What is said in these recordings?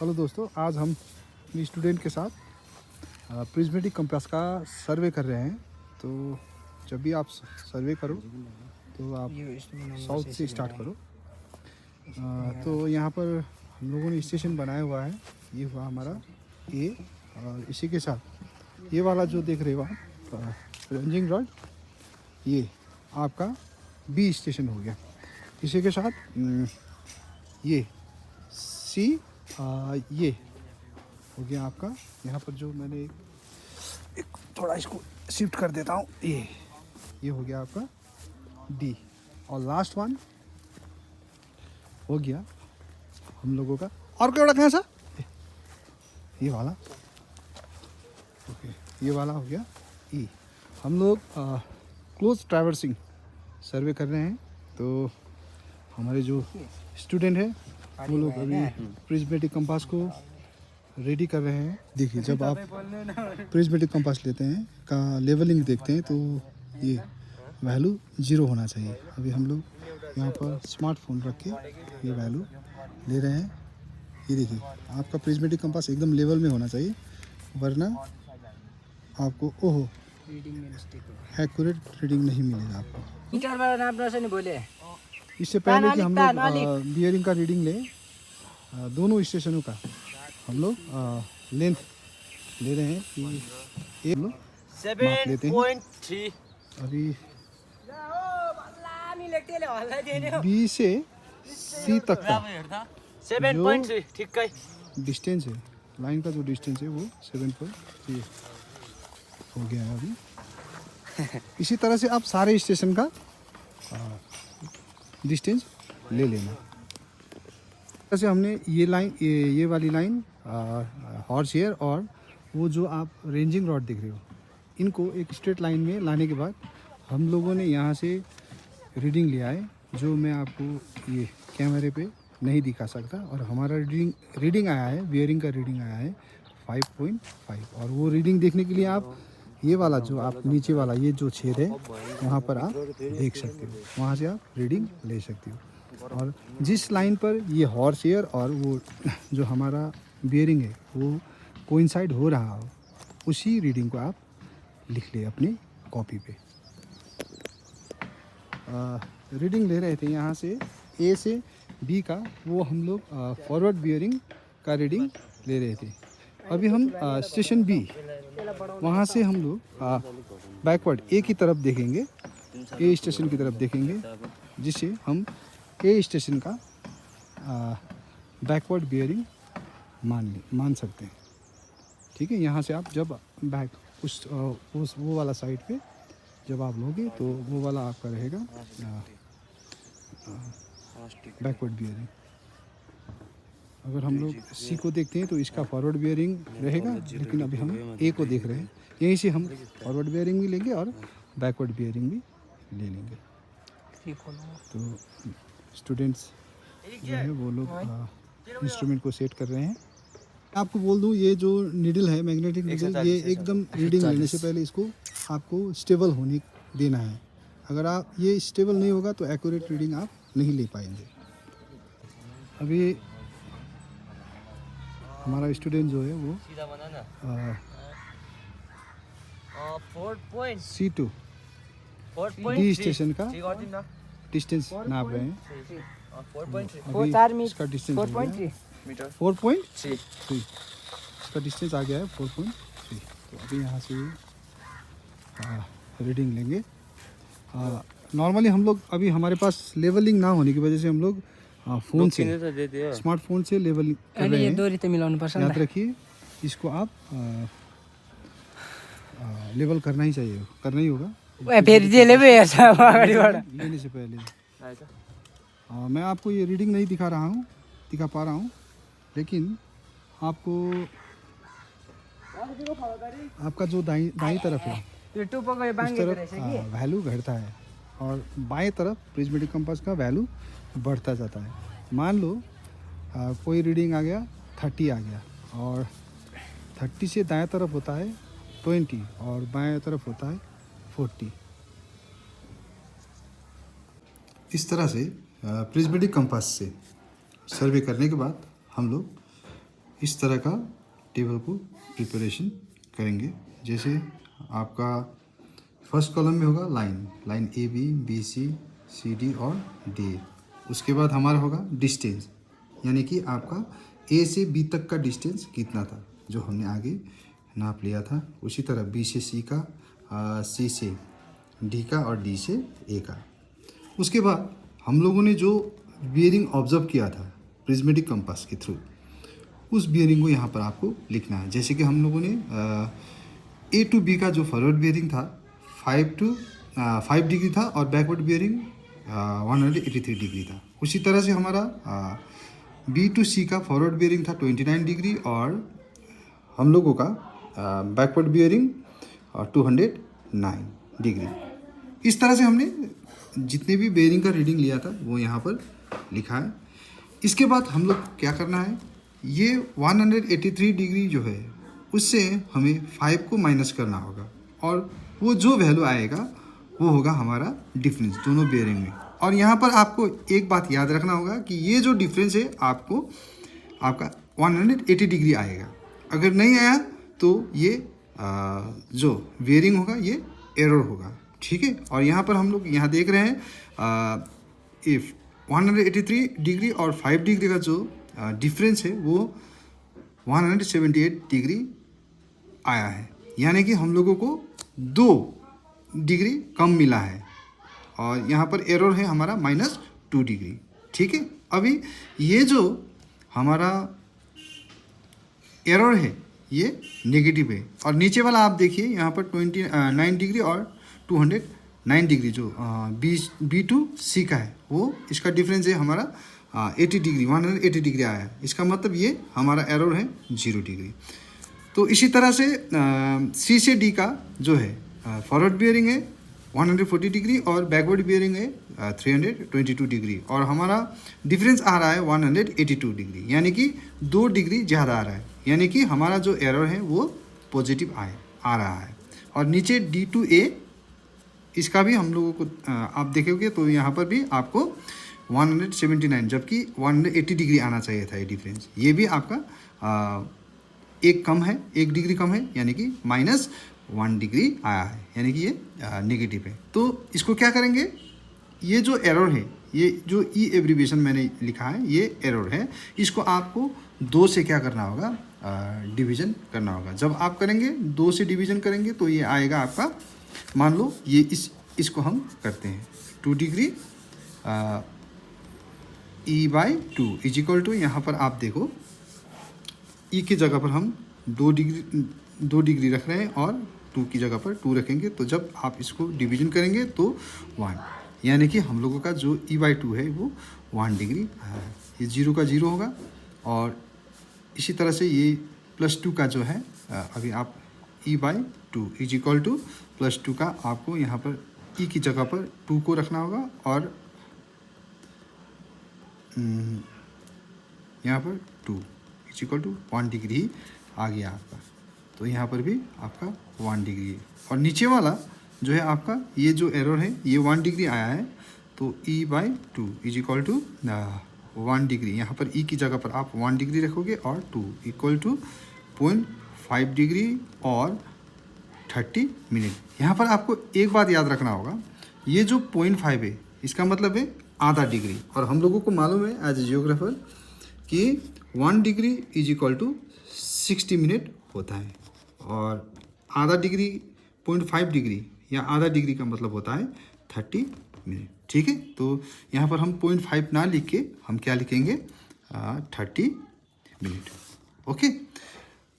Hello दोस्तों, आज हम अपनी स्टूडेंट के साथ प्रिज्मेटिक कंपास का सर्वे कर रहे हैं। तो जब भी आप सर्वे करो तो आप साउथ से स्टार्ट करो। तो यहाँ पर हम लोगों ने स्टेशन बनाया हुआ है। ये हुआ हमारा ए, और इसी के साथ ये वाला जो देख रहे हो आप रेंजिंग रॉड, ये आपका बी स्टेशन हो गया। इसी के साथ ये सी, ये हो गया आपका। यहाँ पर जो मैंने एक थोड़ा इसको शिफ्ट कर देता हूँ, ये हो गया आपका डी। और लास्ट वन हो गया हम लोगों का, और क्या कहाँ सा ये वाला, ओके, ये वाला हो गया ई। हम लोग क्लोज ट्रैवर्सिंग सर्वे कर रहे हैं। तो हमारे जो स्टूडेंट है वो लोग अभी प्रिज्मेटिक कंपास को रेडी कर रहे हैं। देखिए, जब आप प्रिज्मेटिक कंपास लेते हैं का लेवलिंग देखते हैं तो ये वैल्यू 0 होना चाहिए। अभी हम लोग यहाँ पर स्मार्टफोन रख के ये वैल्यू ले रहे हैं। ये देखिए, आपका प्रिज्मेटिक कंपास एकदम लेवल में होना चाहिए, वरना आपको ओहो एक्यूरेट रीडिंग नहीं मिलेगा आपको। इससे पहले कि हम लोग बियरिंग का रीडिंग लें, दोनों स्टेशनों का हम लोग लेंथ ले रहे हैं कि एक लोग माप लेते हैं। अभी बी से सी तक का जो डिस्टेंस है, लाइन का जो डिस्टेंस है वो 7.3 हो गया है अभी। इसी तरह से आप सारे स्टेशन का डिस्टेंस ले लेना। जैसे हमने ये लाइन, ये वाली लाइन हॉर्स हेयर और वो जो आप रेंजिंग रॉड देख रहे हो, इनको एक स्ट्रेट लाइन में लाने के बाद हम लोगों ने यहाँ से रीडिंग लिया है, जो मैं आपको ये कैमरे पे नहीं दिखा सकता। और हमारा रीडिंग आया है, बियरिंग का रीडिंग आया है 5.5। और वो रीडिंग देखने के लिए आप ये वाला जो आप नीचे वाला ये जो छेद है वहाँ पर आप देख सकते हो, वहाँ से आप रीडिंग ले सकते हो। और जिस लाइन पर ये हॉर्स हेयर और वो जो हमारा बियरिंग है वो कोइंसाइड हो रहा हो, उसी रीडिंग को आप लिख ले अपनी कॉपी पे। रीडिंग ले रहे थे यहाँ से ए से बी का, वो हम लोग फॉरवर्ड बियरिंग का रीडिंग ले रहे थे। अभी हम स्टेशन बी, वहाँ से हम लोग बैकवर्ड ए की तरफ देखेंगे, ए स्टेशन की तरफ देखेंगे, जिससे हम ए स्टेशन का बैकवर्ड बियरिंग मान सकते हैं। ठीक है, यहाँ से आप जब बैक उस वो वाला साइड पे जब आप लोगे तो वो वाला आपका रहेगा बैकवर्ड बियरिंग। अगर हम लोग सी को देखते हैं तो इसका फॉरवर्ड बियरिंग रहेगा, लेकिन अभी हम ए को देख रहे हैं। यहीं से हम फॉरवर्ड बियरिंग भी लेंगे और बैकवर्ड बियरिंग भी ले लेंगे। तो स्टूडेंट्स जो है वो लोग इंस्ट्रूमेंट को सेट कर रहे हैं। आपको बोल दूं, ये जो नीडल है, मैग्नेटिक नीडल, ये एकदम रीडिंग लेने से पहले इसको आपको स्टेबल होने देना है। अगर आप ये स्टेबल नहीं होगा तो एक्यूरेट रीडिंग आप नहीं ले पाएंगे। अभी हमारा स्टूडेंट जो है वो C2 डी स्टेशन का डिस्टेंस नाप रहे हैं। अभी इसका डिस्टेंस 4.3, इसका डिस्टेंस आ गया है 4.3। तो अभी यहाँ से रीडिंग लेंगे। नॉर्मली हम लोग, अभी हमारे पास लेवलिंग ना होने की वजह से हम लोग फ़ोन से, स्मार्टफोन से लेवलिंग कर रहे हैं। याद रखिए, इसको आप लेवल करना ही चाहिए, करना ही होगा लेने से पहले। मैं आपको ये रीडिंग नहीं दिखा पा रहा हूँ, लेकिन आपको आपका जो दाईं तरफ है इस तरफ वैल्यू घटता है और बाएं तरफ प्रिज्मेटिक कंपास का वैल्यू बढ़ता जाता है। मान लो कोई रीडिंग आ गया 30 आ गया, और 30 से दाएं तरफ होता है 20 और बाएं तरफ होता है 40। इस तरह से प्रिज्मेटिक कंपास से सर्वे करने के बाद हम लोग इस तरह का टेबल को प्रिपरेशन करेंगे। जैसे आपका फर्स्ट कॉलम में होगा line A B C C D और डी। उसके बाद हमारा होगा डिस्टेंस, यानी कि आपका ए से बी तक का डिस्टेंस कितना था जो हमने आगे नाप लिया था। उसी तरह बी से सी का, सी से डी का और डी से ए का। उसके बाद हम लोगों ने जो बियरिंग ऑब्जर्व किया था प्रिज्मेटिक कंपास के थ्रू, उस बियरिंग को यहाँ पर आपको लिखना है। जैसे कि हम लोगों ने ए टू बी का जो फॉरवर्ड बियरिंग था 5 डिग्री था और बैकवर्ड बियरिंग 183 डिग्री था। उसी तरह से हमारा बी टू सी का फॉरवर्ड बियरिंग था 29 डिग्री और हम लोगों का बैकवर्ड बियरिंग 209 डिग्री। इस तरह से हमने जितने भी बेयरिंग का रीडिंग लिया था वो यहाँ पर लिखा है। इसके बाद हम लोग क्या करना है, ये 183 डिग्री जो है उससे हमें 5 को माइनस करना होगा और वो जो वैल्यू आएगा वो होगा हमारा डिफरेंस दोनों बेयरिंग में। और यहाँ पर आपको एक बात याद रखना होगा कि ये जो डिफरेंस है आपको आपका 180 डिग्री आएगा। अगर नहीं आया तो ये जो बेयरिंग होगा ये एरर होगा, ठीक है। और यहाँ पर हम लोग यहाँ देख रहे हैं इफ 183 डिग्री और 5 डिग्री का जो डिफरेंस है वो 178 डिग्री आया है, यानी कि हम लोगों को 2 डिग्री कम मिला है। और यहाँ पर एरर है हमारा -2 डिग्री, ठीक है। अभी ये जो हमारा एरर है ये नेगेटिव है और नीचे वाला आप देखिए यहाँ पर 29 डिग्री और 209 डिग्री जो बी टू सी का है वो इसका डिफरेंस है हमारा 80 डिग्री 180 डिग्री आया है। इसका मतलब ये हमारा एरर है 0 डिग्री। तो इसी तरह से सी से डी का जो है फॉरवर्ड बियरिंग है 140 डिग्री और बैकवर्ड बियरिंग है 322 डिग्री और हमारा डिफरेंस आ रहा है 182 डिग्री, यानी कि 2 डिग्री ज़्यादा आ रहा है, यानी कि हमारा जो एरर है वो पॉजिटिव आ रहा है। और नीचे डी टू ए इसका भी हम लोगों को आप देखोगे तो यहाँ पर भी आपको 179 जबकि 180 डिग्री आना चाहिए था ये डिफरेंस, ये भी आपका एक डिग्री कम है, यानी कि -1 डिग्री आया है, यानी कि ये नेगेटिव है। तो इसको क्या करेंगे, ये जो एरर है ये जो ई एब्रीविएशन मैंने लिखा है ये एरर है, इसको आपको 2 से क्या करना होगा, डिवीज़न करना होगा। जब आप करेंगे 2 से डिवीज़न करेंगे तो ये आएगा आपका, मान लो ये इसको हम करते हैं 2 degree E/2 is equal to, यहाँ पर आप देखो ई की जगह पर हम 2 डिग्री रख रहे हैं और 2 की जगह पर 2 रखेंगे, तो जब आप इसको डिवीजन करेंगे तो 1, यानी कि हम लोगों का जो E/2 है वो 1 डिग्री है। ये 0 का 0 होगा और इसी तरह से ये +2 का जो है अभी आप E/2 इज इक्वल टू +2 का आपको यहाँ पर ई की जगह पर 2 को रखना होगा और यहाँ पर 2 इज इक्वल टू 1 डिग्री आ गया आपका। तो यहाँ पर भी आपका 1 डिग्री है और नीचे वाला जो है आपका ये जो एरर है ये 1 डिग्री आया है, तो E/2 is equal to 1 degree, यहाँ पर ई की जगह पर आप 1 डिग्री रखोगे और 2 इक्वल टू 0.5 डिग्री और 30 मिनट। यहाँ पर आपको एक बात याद रखना होगा, ये जो 0.5 है इसका मतलब है आधा डिग्री, और हम लोगों को मालूम है एज ए जियोग्राफर कि 1 degree is equal to 60 minute होता है और आधा डिग्री 0.5 डिग्री या आधा डिग्री का मतलब होता है 30 मिनट, ठीक है। तो यहाँ पर हम 0.5 ना लिख के हम क्या लिखेंगे 30 मिनट, ओके।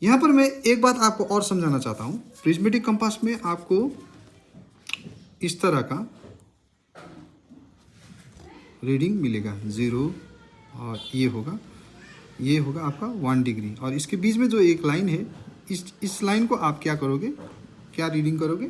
यहाँ पर मैं एक बात आपको और समझाना चाहता हूँ, प्रिज्मेटिक कंपास में आपको इस तरह का रीडिंग मिलेगा 0 और ये होगा आपका 1 डिग्री और इसके बीच में जो एक लाइन है इस लाइन को आप क्या करोगे, क्या रीडिंग करोगे,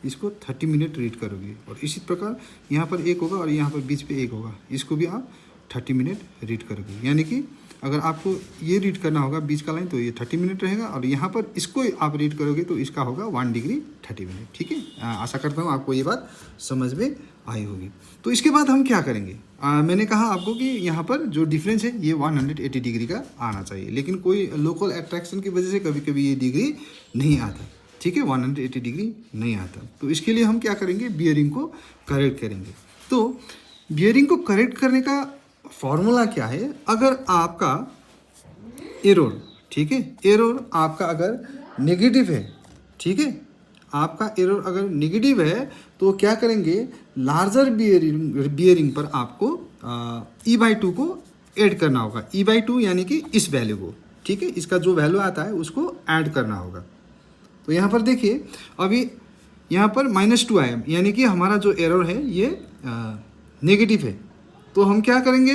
इसको 30 मिनट रीड करोगे। और इसी प्रकार यहाँ पर एक होगा और यहाँ पर बीच पे एक होगा, इसको भी आप 30 मिनट रीड करोगे। यानी कि अगर आपको ये रीड करना होगा बीच का लाइन तो ये 30 मिनट रहेगा और यहाँ पर इसको आप रीड करोगे तो इसका होगा 1 डिग्री 30 मिनट, ठीक है। आशा करता हूँ आपको ये बात समझ में आई होगी। तो इसके बाद हम क्या करेंगे, मैंने कहा आपको कि यहाँ पर जो डिफरेंस है ये 180 डिग्री का आना चाहिए, लेकिन कोई लोकल अट्रैक्शन की वजह से कभी कभी ये डिग्री नहीं आता, ठीक है, 180 डिग्री नहीं आता। तो इसके लिए हम क्या करेंगे, बियरिंग को करेक्ट करेंगे। तो बियरिंग को करेक्ट करने का फॉर्मूला क्या है, अगर आपका एरर, ठीक है, एरर आपका अगर नेगेटिव है, ठीक है, आपका एरर अगर नेगेटिव है तो क्या करेंगे, लार्जर बियरिंग पर आपको E/2 को ऐड करना होगा। E/2 यानी कि इस वैल्यू को, ठीक है, इसका जो वैल्यू आता है उसको ऐड करना होगा। तो यहाँ पर देखिए अभी यहाँ पर -2 आया, यानी कि हमारा जो एरर है ये नेगेटिव है। तो हम क्या करेंगे,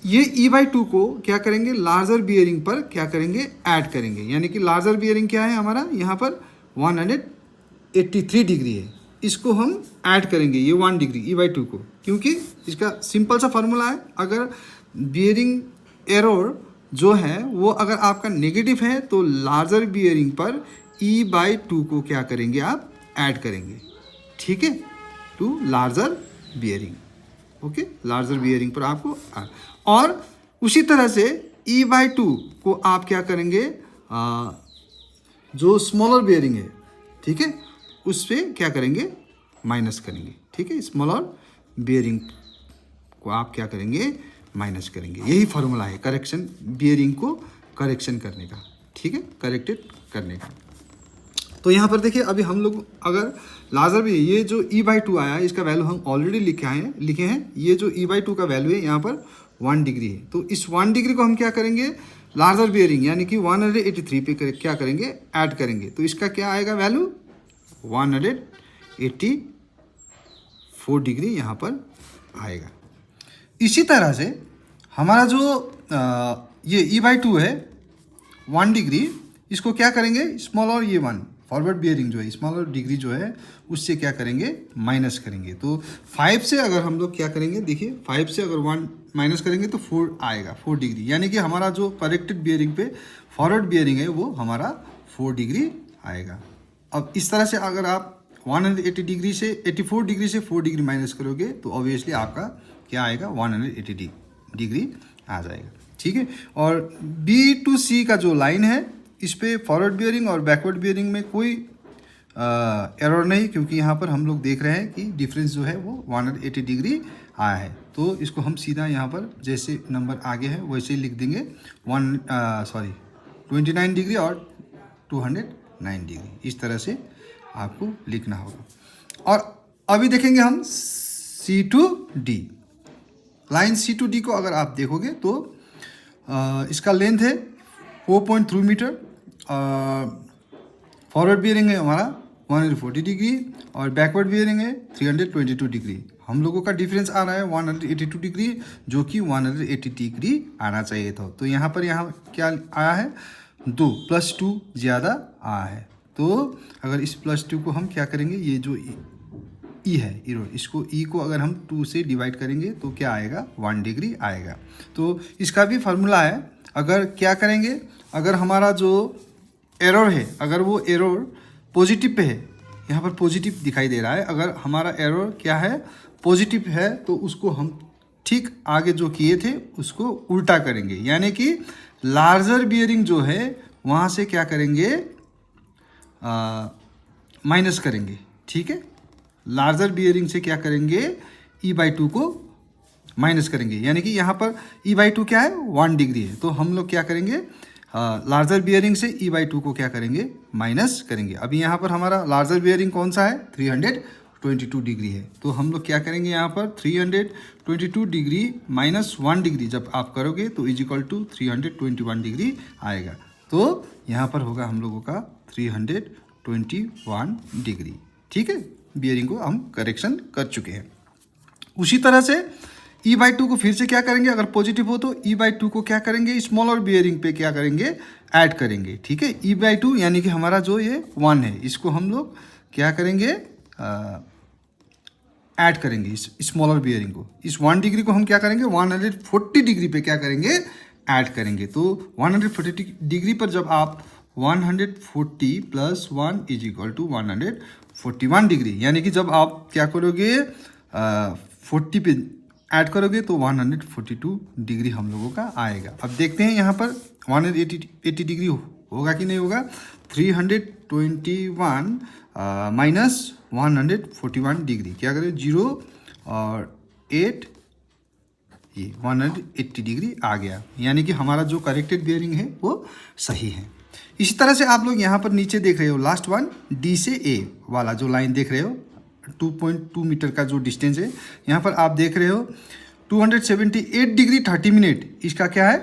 ये E/2 को क्या करेंगे, लार्जर बियरिंग पर क्या करेंगे, ऐड करेंगे। यानी कि लार्जर बियरिंग क्या है हमारा, यहाँ पर 183 डिग्री है, इसको हम ऐड करेंगे ये 1 डिग्री E/2 को, क्योंकि इसका सिंपल सा फार्मूला है, अगर बियरिंग एरर जो है वो अगर आपका नेगेटिव है तो लार्जर बियरिंग पर E/2 को क्या करेंगे, आप ऐड करेंगे, ठीक है, to larger bearing, okay, larger bearing पर आपको और उसी तरह से E/2 को आप क्या करेंगे, जो स्मॉलर बियरिंग है, ठीक है, उस पर क्या करेंगे, माइनस करेंगे, ठीक है, स्मॉलर बियरिंग को आप क्या करेंगे, माइनस करेंगे। यही फार्मूला है करेक्शन, बियरिंग को करेक्शन करने का, ठीक है, करेक्टेड करने का। तो यहाँ पर देखिए अभी हम लोग अगर लार्जर भी, ये जो E/2 आया है इसका वैल्यू हम ऑलरेडी लिखे हैं, ये जो E/2 का वैल्यू है यहाँ पर 1 डिग्री है। तो इस 1 डिग्री को हम क्या करेंगे, लार्जर बियरिंग यानी कि 183 पे क्या करेंगे, ऐड करेंगे। तो इसका क्या आएगा वैल्यू, 184 डिग्री यहाँ पर आएगा। इसी तरह से हमारा जो ये E/2 है 1 डिग्री, इसको क्या करेंगे, स्मॉलर ये 1 फॉरवर्ड बियरिंग जो है स्मॉलर डिग्री जो है उससे क्या करेंगे, माइनस करेंगे। तो 5 से अगर हम लोग क्या करेंगे, देखिए 5 से अगर 1 माइनस करेंगे तो 4 आएगा, 4 डिग्री, यानी कि हमारा जो करेक्टेड बियरिंग पे फॉरवर्ड बियरिंग है वो हमारा 4 डिग्री आएगा। अब इस तरह से अगर आप 180 डिग्री से 84 डिग्री से 4 डिग्री माइनस करोगे तो ऑब्वियसली आपका क्या आएगा, 180 डिग्री आ जाएगा, ठीक है। और B to C का जो लाइन है इस पे फॉरवर्ड बियरिंग और बैकवर्ड बियरिंग में कोई एरर नहीं, क्योंकि यहाँ पर हम लोग देख रहे हैं कि डिफरेंस जो है वो 180 डिग्री आया है। तो इसको हम सीधा यहाँ पर जैसे नंबर आगे है वैसे ही लिख देंगे, 29 डिग्री और 209 डिग्री, इस तरह से आपको लिखना होगा। और अभी देखेंगे हम C to D, line C to D को अगर आप देखोगे तो इसका लेंथ है 4.3 मीटर, फॉरवर्ड बियरिंग है हमारा 140 डिग्री और बैकवर्ड बियरिंग है 322 डिग्री। हम लोगों का डिफरेंस आ रहा है 182 डिग्री, जो कि 180 डिग्री आना चाहिए था। तो यहाँ पर क्या आया है, 2 + 2 ज़्यादा आया है। तो अगर इस +2 को हम क्या करेंगे, ये जो E है इसको E को अगर हम 2 से डिवाइड करेंगे तो क्या आएगा, 1 डिग्री आएगा। तो इसका भी फार्मूला है, अगर क्या करेंगे, अगर हमारा जो एरर है अगर वो एरर पॉजिटिव पे है, यहाँ पर पॉजिटिव दिखाई दे रहा है, अगर हमारा एरर क्या है, पॉजिटिव है, तो उसको हम ठीक आगे जो किए थे उसको उल्टा करेंगे, यानी कि लार्जर बियरिंग जो है वहाँ से क्या करेंगे, माइनस करेंगे, ठीक है, लार्जर बियरिंग से क्या करेंगे, E/2 को माइनस करेंगे, यानी कि यहाँ पर E/2 क्या है, 1 डिग्री है। तो हम लोग क्या करेंगे, लार्जर बियरिंग से E/2 को क्या करेंगे, माइनस करेंगे। अभी यहाँ पर हमारा लार्जर बियरिंग कौन सा है, 322 डिग्री है। तो हम लोग क्या करेंगे, यहाँ पर 322 डिग्री माइनस 1 डिग्री जब आप करोगे तो = 321 डिग्री आएगा। तो यहाँ पर होगा हम लोगों का 321 डिग्री, ठीक है। बियरिंग को हम करेक्शन कर चुके हैं। उसी तरह से E/2 को फिर से क्या करेंगे, अगर पॉजिटिव हो तो E/2 को क्या करेंगे, स्मॉलर बियरिंग पे क्या करेंगे, ऐड करेंगे, ठीक है। E/2 यानी कि हमारा जो ये 1 है इसको हम लोग क्या करेंगे, ऐड करेंगे इस स्मॉलर बियरिंग को। इस 1 डिग्री को हम क्या करेंगे, 140 डिग्री पे क्या करेंगे, ऐड करेंगे। तो 140 डिग्री पर जब आप 140 + 1 = 141 डिग्री, यानी कि जब आप क्या करोगे, 40 पे ऐड करोगे तो 142 डिग्री हम लोगों का आएगा। अब देखते हैं यहाँ पर 180 डिग्री होगा कि नहीं होगा। 321 माइनस 141 डिग्री, क्या करें 0 और 8, ये 180 डिग्री आ गया, यानी कि हमारा जो करेक्टेड बियरिंग है वो सही है। इसी तरह से आप लोग यहाँ पर नीचे देख रहे हो लास्ट वन डी से ए वाला जो लाइन देख रहे हो, 2.2 मीटर का जो डिस्टेंस है, यहाँ पर आप देख रहे हो 278 डिग्री 30 मिनट इसका क्या है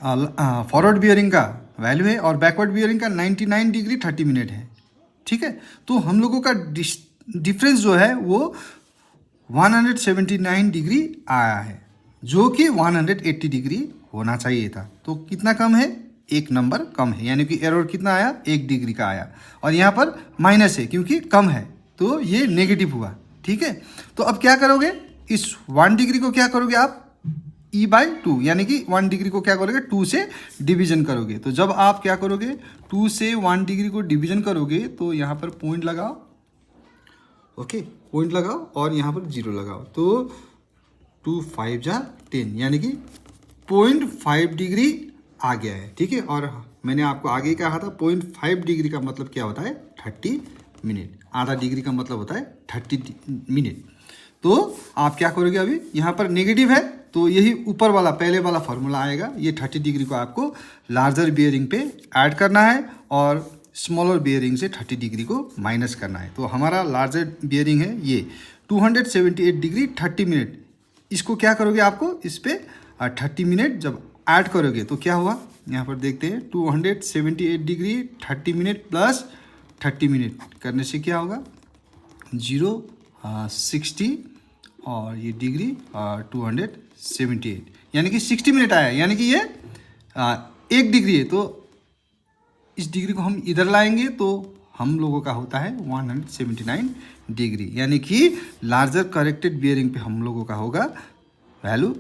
फॉरवर्ड बियरिंग का वैल्यू है, और बैकवर्ड बियरिंग का 99 डिग्री 30 मिनट है। ठीक है, तो हम लोगों का डिफरेंस जो है वो 179 डिग्री आया है, जो कि 180 डिग्री होना चाहिए था। तो कितना कम है, एक नंबर कम है, यानी कि एरर कितना आया, 1 डिग्री का आया, और यहाँ पर माइनस है क्योंकि कम है तो ये नेगेटिव हुआ। ठीक है, तो अब क्या करोगे, इस 1 डिग्री को क्या करोगे आप E/2, यानी कि 1 डिग्री को क्या करोगे 2 से डिवीजन करोगे। तो जब आप क्या करोगे 2 से 1 डिग्री को डिवीजन करोगे तो यहाँ पर पॉइंट लगाओ, ओके पॉइंट लगाओ और यहाँ पर 0 लगाओ, तो 2 5 जा 10, यानी कि 0.5 डिग्री आ गया है। ठीक है, और मैंने आपको आगे कहा था 0.5 डिग्री का मतलब क्या होता है 30 मिनट, आधा डिग्री का मतलब होता है 30 मिनट। तो आप क्या करोगे, अभी यहाँ पर नेगेटिव है तो यही ऊपर वाला पहले वाला फॉर्मूला आएगा, ये 30 डिग्री को आपको लार्जर बियरिंग पे ऐड करना है और स्मॉलर बियरिंग से 30 डिग्री को माइनस करना है। तो हमारा लार्जर बियरिंग है ये 278 डिग्री 30 मिनट, इसको क्या करोगे आपको इस पर 30 मिनट जब ऐड करोगे तो क्या हुआ, यहाँ पर देखते हैं 278 डिग्री 30 मिनट प्लस 30 मिनट करने से क्या होगा 0 60 और ये डिग्री 278, यानी कि 60 मिनट आया, यानी कि ये 1 डिग्री है। तो इस डिग्री को हम इधर लाएंगे तो हम लोगों का होता है 179 डिग्री, यानी कि लार्जर करेक्टेड बियरिंग पे हम लोगों का होगा वैल्यू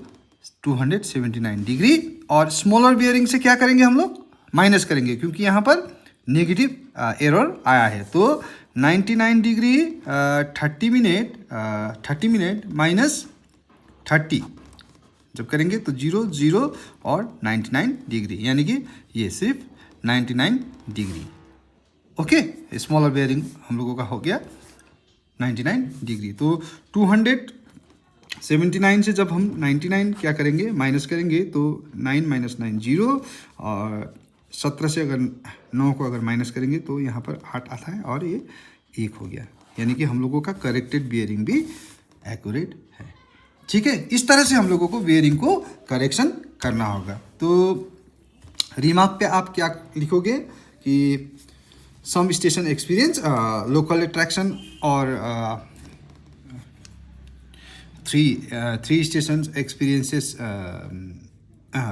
279 डिग्री, और स्मॉलर बियरिंग से क्या करेंगे हम लोग माइनस करेंगे क्योंकि यहाँ पर नेगेटिव एरर आया है। तो 99 डिग्री 30 मिनट माइनस 30 जब करेंगे तो 0 0 और 99 डिग्री, यानी कि ये सिर्फ 99 डिग्री। ओके, स्मॉलर बेयरिंग हम लोगों का हो गया 99 डिग्री। तो 279 से जब हम 99 क्या करेंगे माइनस करेंगे तो 9 माइनस 9 0, और 17 से अगर 9 को अगर माइनस करेंगे तो यहाँ पर 8 आता है और ये 1 हो गया, यानी कि हम लोगों का करेक्टेड बियरिंग भी एक्यूरेट है। ठीक है, इस तरह से हम लोगों को बियरिंग को करेक्शन करना होगा। तो रिमार्क पे आप क्या लिखोगे कि सम स्टेशन एक्सपीरियंस लोकल अट्रैक्शन और 3 स्टेशन एक्सपीरियंसेस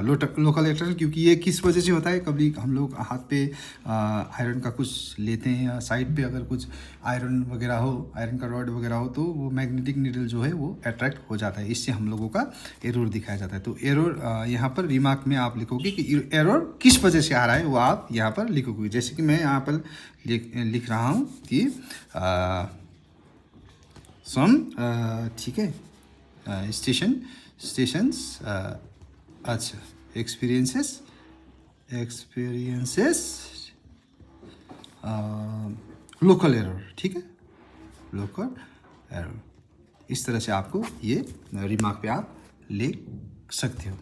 लोकल अट्रैक्शन, क्योंकि ये किस वजह से होता है, कभी हम लोग हाथ पे आयरन का कुछ लेते हैं या साइड पे अगर कुछ आयरन वगैरह हो, आयरन का रॉड वगैरह हो, तो वो मैग्नेटिक नीडल जो है वो अट्रैक्ट हो जाता है, इससे हम लोगों का एरर दिखाया जाता है। तो एरर यहाँ पर रिमार्क में आप लिखोगे कि एरर किस वजह से आ रहा है वो आप यहाँ पर लिखोगे। जैसे कि मैं यहाँ पर लिख रहा हूँ कि ठीक है स्टेशंस अच्छा एक्सपीरियंसेस लोकल एरर, ठीक है लोकल एरर, इस तरह से आपको ये रिमार्क पे आप लिख सकते हो।